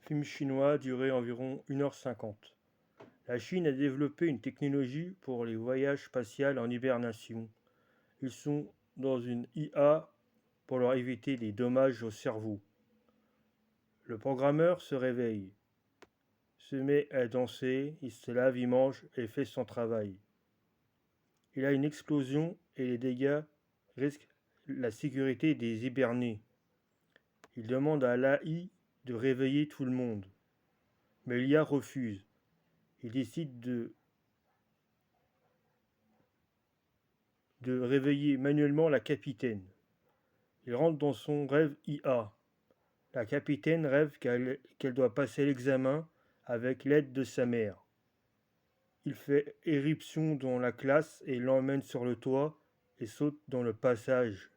Film chinois duré environ 1h50. La Chine a développé une technologie pour les voyages spatials en hibernation. Ils sont dans une IA pour leur éviter des dommages au cerveau. Le programmeur se réveille, se met à danser, il se lave, il mange et fait son travail. Il a une explosion et les dégâts risquent la sécurité des hibernés. Il demande à l'AI de réveiller tout le monde. Mais l'IA refuse. Il décide de réveiller manuellement la capitaine. Il rentre dans son rêve IA. La capitaine rêve qu'elle doit passer l'examen avec l'aide de sa mère. Il fait éruption dans la classe et l'emmène sur le toit et saute dans le passage.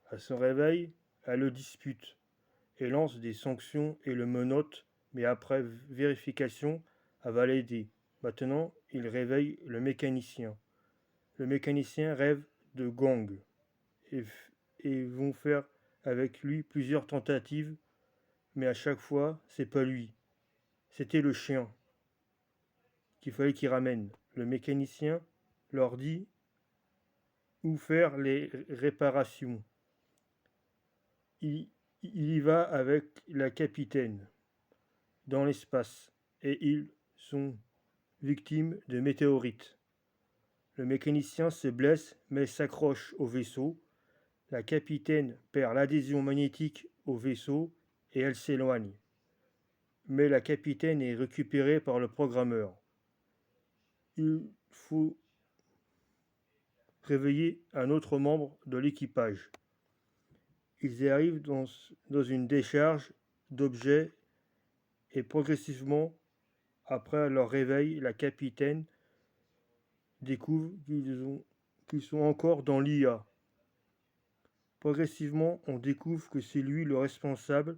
À son réveil, elle le dispute et lance des sanctions et le menotte, mais après vérification, elle va l'aider. Maintenant, il réveille le mécanicien. Le mécanicien rêve de gang et, et vont faire avec lui plusieurs tentatives, mais à chaque fois, c'est pas lui. C'était le chien qu'il fallait qu'il ramène. Le mécanicien leur dit où faire les réparations. Il, il y va avec la capitaine dans l'espace et ils sont victimes de météorites. Le mécanicien se blesse mais s'accroche au vaisseau. La capitaine perd l'adhésion magnétique au vaisseau et elle s'éloigne. Mais la capitaine est récupérée par le programmeur. Il faut réveiller un autre membre de l'équipage. Ils arrivent dans une décharge d'objets et progressivement, après leur réveil, la capitaine découvre qu'ils sont encore dans l'IA. Progressivement, on découvre que c'est lui le responsable.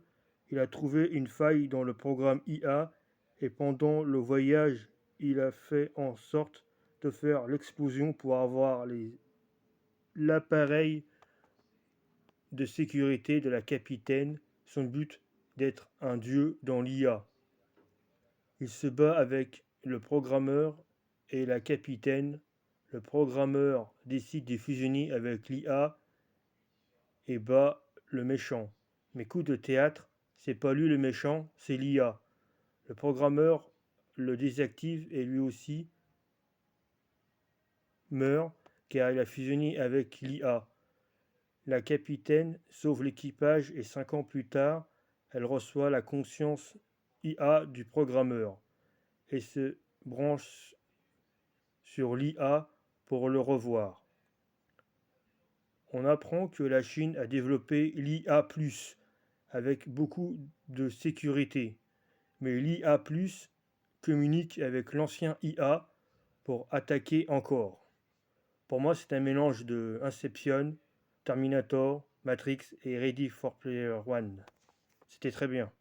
Il a trouvé une faille dans le programme IA et pendant le voyage, il a fait en sorte de faire l'explosion pour avoir l'appareil de sécurité de la capitaine. Son but d'être un dieu dans l'IA. Il se bat avec le programmeur et la capitaine. Le programmeur décide de fusionner avec l'IA et bat le méchant. Mais coup de théâtre, c'est pas lui le méchant, c'est l'IA. Le programmeur le désactive et lui aussi meurt car il a fusionné avec l'IA. La capitaine sauve l'équipage et 5 ans plus tard, elle reçoit la conscience IA du programmeur et se branche sur l'IA pour le revoir. On apprend que la Chine a développé l'IA+, avec beaucoup de sécurité. Mais l'IA+, communique avec l'ancien IA pour attaquer encore. Pour moi, c'est un mélange de Inception, Terminator, Matrix et Ready for Player One. C'était très bien.